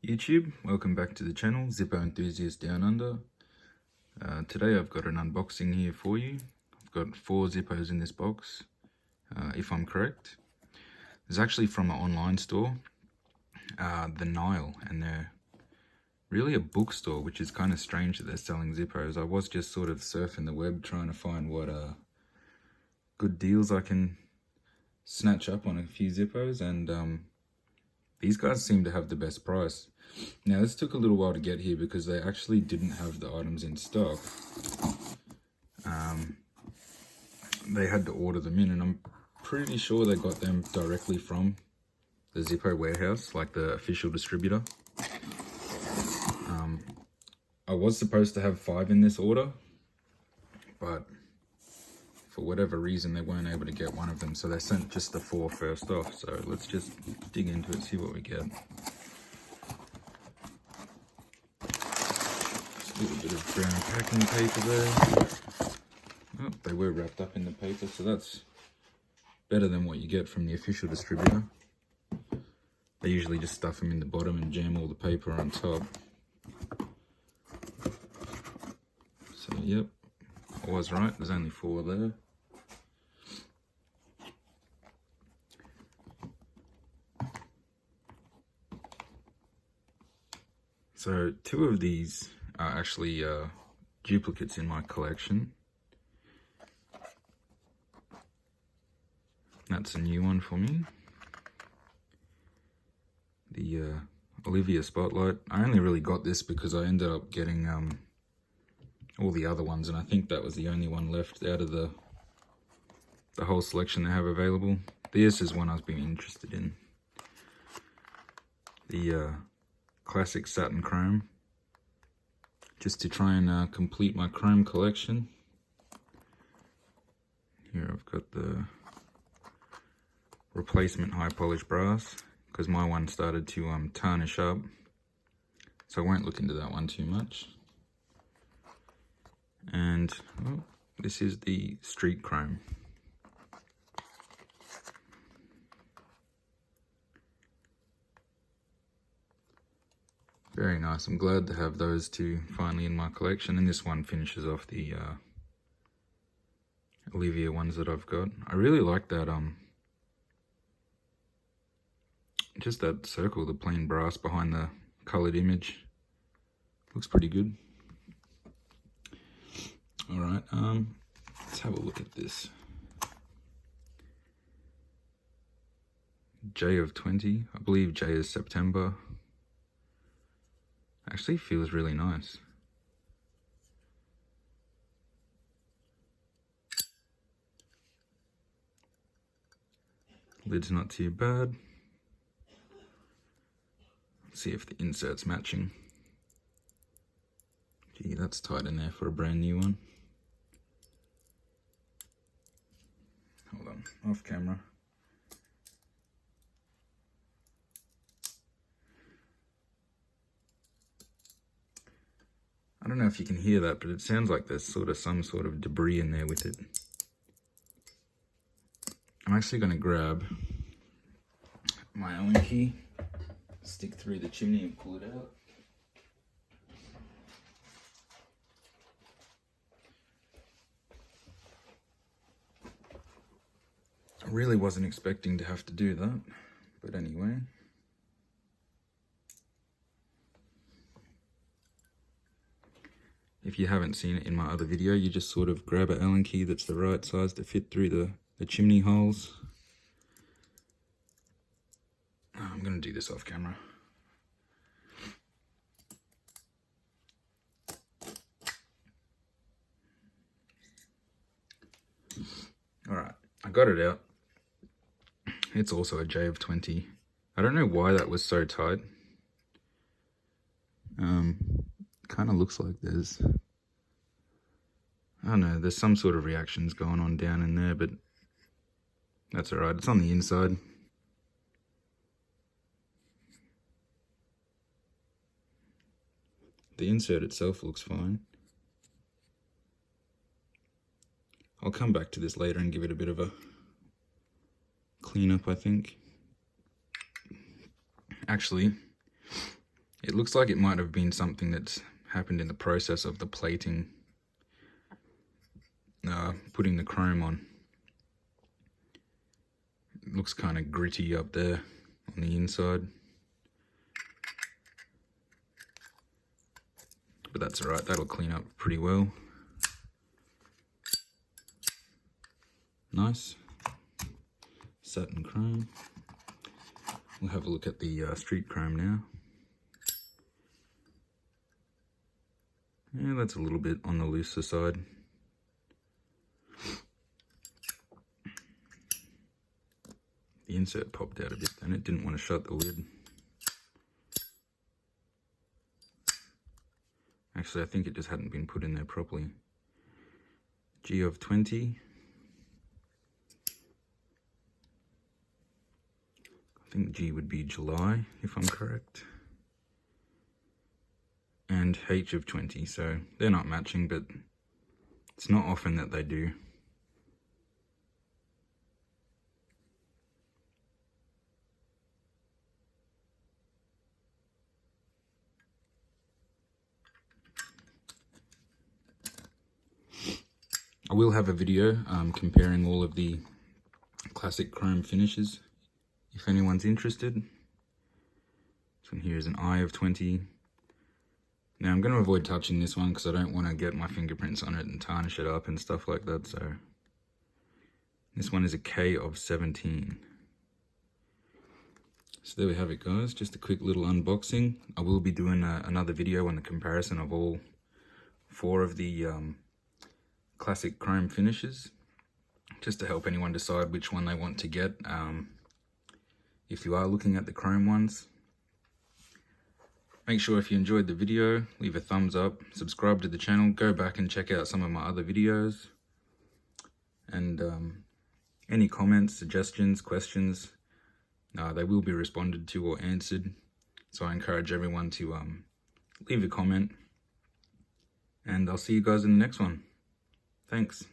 YouTube, welcome back to the channel, Zippo Enthusiast Down Under. Today I've got an unboxing here for you. I've got 4 Zippos in this box, if I'm correct. It's actually from an online store, the Nile, and they're really a bookstore, which is kind of strange that they're selling Zippos. I was just sort of surfing the web trying to find what good deals I can snatch up on a few Zippos, and these guys seem to have the best price. Now, this took a little while to get here because they actually didn't have the items in stock. They had to order them in, and I'm pretty sure they got them directly from the Zippo warehouse, like the official distributor. I was supposed to have 5 in this order, but for whatever reason they weren't able to get one of them, so they sent just the 4 first off. So let's just dig into it, see what we get. Just a little bit of brown packing paper there. Oh, they were wrapped up in the paper, so that's better than what you get from the official distributor. They usually just stuff them in the bottom and jam all the paper on top. So yep, I was right, there's only 4 there. So 2 of these are actually duplicates in my collection. That's a new one for me. The Olivia Spotlight. I only really got this because I ended up getting all the other ones, and I think that was the only one left out of the whole selection they have available. This is one I was being interested in. The classic satin chrome, just to try and complete my chrome collection. Here I've got the replacement high polish brass, because my one started to tarnish up, so I won't look into that one too much. And oh, this is the street chrome. Very nice. I'm glad to have those 2 finally in my collection, and this one finishes off the Olivia ones that I've got. I really like that just that circle, the plain brass behind the colored image. Looks pretty good. All right, let's have a look at this. J of 20, I believe J is September. Actually feels really nice. Lid's not too bad. Let's see if the insert's matching. Gee, that's tight in there for a brand new one. Hold on, off camera. I don't know if you can hear that, but it sounds like there's some sort of debris in there with it. I'm actually going to grab my Allen key, stick through the chimney and pull it out. I really wasn't expecting to have to do that, but anyway. If you haven't seen it in my other video, you just sort of grab an Allen key that's the right size to fit through the chimney holes. I'm going to do this off camera. Alright, I got it out. It's also a J of 20. I don't know why that was so tight. Kind of looks like there's, I don't know, there's some sort of reactions going on down in there, but that's alright. It's on the inside. The insert itself looks fine. I'll come back to this later and give it a bit of a clean up, I think. Actually, It looks like it might have been something that's happened in the process of the plating, putting the chrome on. It looks kind of gritty up there on the inside. But that's alright, that'll clean up pretty well. Nice. Satin chrome. We'll have a look at the street chrome now. Yeah, that's a little bit on the looser side. The insert popped out a bit and it didn't want to shut the lid. Actually, I think it just hadn't been put in there properly. G of 20. I think G would be July, if I'm correct. And H of 20, so they're not matching, but it's not often that they do. I will have a video comparing all of the classic chrome finishes, if anyone's interested. This one here is an I of 20. Now I'm going to avoid touching this one because I don't want to get my fingerprints on it and tarnish it up and stuff like that. So this one is a K of 17. So there we have it, guys. Just a quick little unboxing. I will be doing another video on the comparison of all 4 of the classic chrome finishes, just to help anyone decide which one they want to get. If you are looking at the chrome ones, make sure if you enjoyed the video, leave a thumbs up, subscribe to the channel, go back and check out some of my other videos, and any comments, suggestions, questions, they will be responded to or answered. So I encourage everyone to leave a comment, and I'll see you guys in the next one. Thanks.